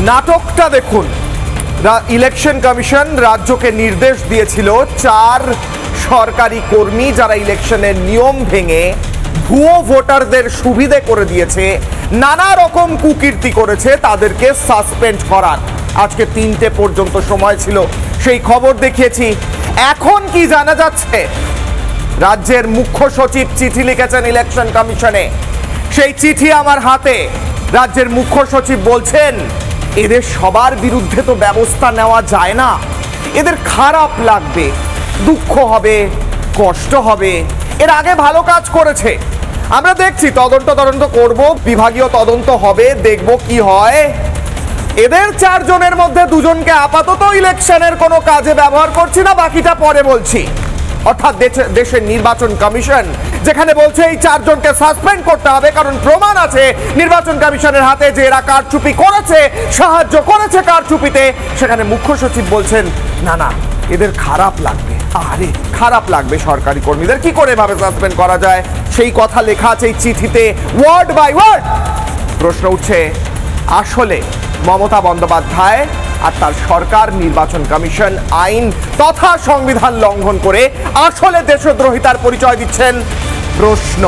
নাটকটা দেখুন। Election commission রাজ্যকে নির্দেশ দিয়েছিল 4 সরকারি কর্মী যারা ইলেকশনের নিয়ম ভেঙে ভুয়ো ভোটারদের সুবিধে করে দিয়েছে, নানা রকম কুকীর্তি করেছে, তাদেরকে সাসপেন্ড করার। আজকে 3টে পর্যন্ত সময় ছিল, সেই খবর দেখিয়েছি। এখন কি জানা যাচ্ছে? রাজ্যের মুখ্য সচিব চিঠি লিখেছেন ইলেকশন কমিশনে। সেই চিঠি আমার হাতে। রাজ্যের মুখ্য সচিব বলছেন এদের সবার বিরুদ্ধে তো ব্যবস্থা নেওয়া যায় না, এদের খারাপ লাগবে, দুঃখ হবে, কষ্ট হবে। এর আগে ভালো কাজ করেছে, আমরা দেখছি, তদন্ত করব, বিভাগীয় তদন্ত হবে, দেখব কি হয়। এদের 4 জনের মধ্যে 2 জনকে আপাতত ইলেকশনের কোনো কাজে ব্যবহার করছি না, বাকিটা পরে বলছি। অর্থাৎ দেশের নির্বাচন কমিশন যেখানে বলছে এই 4 জনকে সাসপেন্ড করতে হবে কারণ প্রমাণ আছে নির্বাচন কমিশনের হাতে যে এরা কারচুপি করেছে, সাহায্য করেছে কারচুপিতে, সেখানে মুখ্য সচিব বলছেন না না, এদের খারাপ লাগবে। আরে খারাপ লাগবে সরকারি কর্মীদের, কি করে এভাবে সাসপেন্ড করা যায়? সেই কথা লেখা আছে এই চিঠিতে, ওয়ার্ড বাই ওয়ার্ড। প্রশ্ন উঠছে, আসলে মমতা বন্দ্যোপাধ্যায় আর তার সরকার নির্বাচন কমিশন আইন তথা সংবিধান লঙ্ঘন করে আসলে দেশদ্রোহিতার পরিচয় দিচ্ছেন? প্রশ্ন